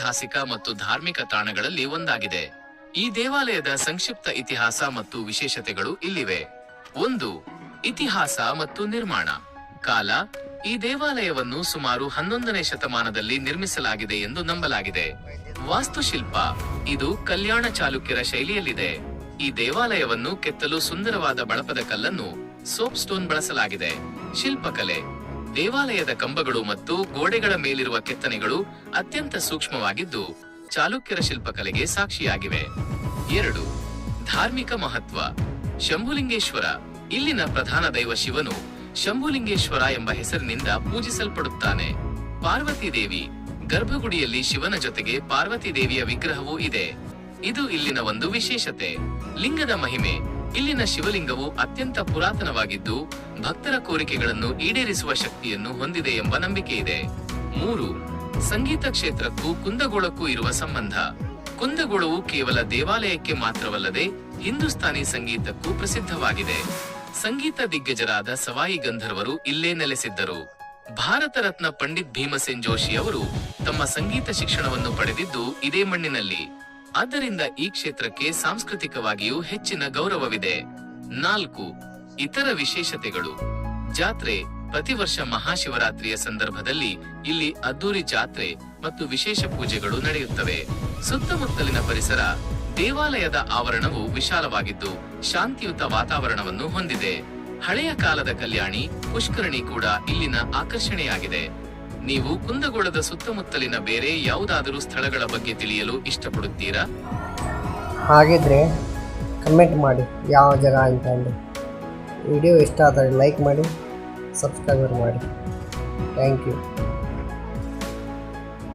ಐತಿಹಾಸಿಕ ಮತ್ತು ಧಾರ್ಮಿಕ ತಾಣಗಳಲ್ಲಿ ಒಂದಾಗಿದೆ. ಈ ದೇವಾಲಯದ ಸಂಕ್ಷಿಪ್ತ ಇತಿಹಾಸ ಮತ್ತು ವಿಶೇಷತೆಗಳು ಇಲ್ಲಿವೆ. 1. ಇತಿಹಾಸ ಮತ್ತು ನಿರ್ಮಾಣ. ಕಾಲ. ಈ ದೇವಾಲಯವನ್ನು ಸುಮಾರು 11ನೇ ಶತಮಾನದಲ್ಲಿ ನಿರ್ಮಿಸಲಾಗಿದೆ ಎಂದು ನಂಬಲಾಗಿದೆ. ವಾಸ್ತುಶಿಲ್ಪ. ಇದು ಕಲ್ಯಾಣ ಚಾಲುಕ್ಯರ ಶೈಲಿಯಲ್ಲಿದೆ. ಈ ದೇವಾಲಯವನ್ನು ಕೆತ್ತಲು ಸುಂದರವಾದ ಬಳಪದ ಕಲ್ಲನ್ನು ಸೋಪ್ ಸ್ಟೋನ್ ಬಳಸಲಾಗಿದೆ. ಶಿಲ್ಪಕಲೆ. ದೇವಾಲಯದ ಕಂಬಗಳು ಮತ್ತು ಗೋಡೆಗಳ ಮೇಲಿರುವ ಕೆತ್ತನೆಗಳು ಅತ್ಯಂತ ಸೂಕ್ಷ್ಮವಾಗಿದ್ದು ಚಾಲುಕ್ಯರ ಶಿಲ್ಪಕಲೆಗೆ ಸಾಕ್ಷಿಯಾಗಿವೆ. 2. ಧಾರ್ಮಿಕ ಮಹತ್ವ. ಶಂಭುಲಿಂಗೇಶ್ವರ. ಇಲ್ಲಿನ ಪ್ರಧಾನ ದೈವ ಶಿವನು ಶಂಭುಲಿಂಗೇಶ್ವರ ಎಂಬ ಹೆಸರಿನಿಂದ ಪೂಜಿಸಲ್ಪಡುತ್ತಾನೆ. ಪಾರ್ವತಿ ದೇವಿ. ಗರ್ಭಗುಡಿಯಲ್ಲಿ ಶಿವನ ಜೊತೆಗೆ ಪಾರ್ವತಿ ದೇವಿಯ ವಿಗ್ರಹವೂ ಇದೆ. ಇದು ಇಲ್ಲಿನ ಒಂದು ವಿಶೇಷತೆ. ಲಿಂಗದ ಮಹಿಮೆ. ಇಲ್ಲಿನ ಶಿವಲಿಂಗವು ಅತ್ಯಂತ ಪುರಾತನವಾಗಿದ್ದು ಭಕ್ತರ ಕೋರಿಕೆಗಳನ್ನು ಈಡೇರಿಸುವ ಶಕ್ತಿಯನ್ನು ಹೊಂದಿದೆ ಎಂಬ ನಂಬಿಕೆ ಇದೆ. 3. ಸಂಗೀತ ಕ್ಷೇತ್ರಕ್ಕೂ ಕುಂದಗೋಳಕ್ಕೂ ಇರುವ ಸಂಬಂಧ. ಕುಂದಗೋಳವು ಕೇವಲ ದೇವಾಲಯಕ್ಕೆ ಮಾತ್ರವಲ್ಲದೆ ಹಿಂದೂಸ್ತಾನಿ ಸಂಗೀತಕ್ಕೂ ಪ್ರಸಿದ್ಧವಾಗಿದೆ. ಸಂಗೀತ ದಿಗ್ಗಜರಾದ ಸವಾಯಿ ಗಂಧರ್ವರು ಇಲ್ಲೇ ನೆಲೆಸಿದ್ದರು. ಭಾರತ ರತ್ನ ಪಂಡಿತ್ ಭೀಮಸೇನ್ ಜೋಶಿ ಅವರು ತಮ್ಮ ಸಂಗೀತ ಶಿಕ್ಷಣವನ್ನು ಪಡೆದಿದ್ದು ಇದೇ ಮಣ್ಣಿನಲ್ಲಿ. ಆದ್ದರಿಂದ ಈ ಕ್ಷೇತ್ರಕ್ಕೆ ಸಾಂಸ್ಕೃತಿಕವಾಗಿಯೂ ಹೆಚ್ಚಿನ ಗೌರವವಿದೆ. 4. ಇತರ ವಿಶೇಷತೆಗಳು. ಜಾತ್ರೆ. ಪ್ರತಿ ವರ್ಷ ಮಹಾಶಿವರಾತ್ರಿಯ ಸಂದರ್ಭದಲ್ಲಿ ಇಲ್ಲಿ ಅದ್ದೂರಿ ಜಾತ್ರೆ ಮತ್ತು ವಿಶೇಷ ಪೂಜೆಗಳು ನಡೆಯುತ್ತವೆ. ಸುತ್ತಮುತ್ತಲಿನ ಪರಿಸರ. ದೇವಾಲಯದ ಆವರಣವು ವಿಶಾಲವಾಗಿದ್ದು ಶಾಂತಿಯುತ ವಾತಾವರಣವನ್ನು ಹೊಂದಿದೆ. ಹಳೆಯ ಕಾಲದ ಕಲ್ಯಾಣಿ, ಪುಷ್ಕರಣಿ ಕೂಡ ಇಲ್ಲಿನ ಆಕರ್ಷಣೆಯಾಗಿದೆ. ನೀವು ಕುಂದಗೋಳದ ಸುತ್ತಮುತ್ತಲಿನ ಬೇರೆ ಯಾವುದಾದರೂ ಸ್ಥಳಗಳ ಬಗ್ಗೆ ತಿಳಿಯಲು ಇಷ್ಟಪಡುತ್ತೀರಾ? ಹಾಗಿದ್ರೆ ಕಮೆಂಟ್ ಮಾಡಿ ಯಾವ ಜಾಗ ಅಂತ ಅಂದು. ವಿಡಿಯೋ ಇಷ್ಟ ಆದರೆ ಲೈಕ್ ಮಾಡಿ, ಸಬ್ಸ್ಕ್ರೈಬರ್ ಮಾಡಿ. Thank you.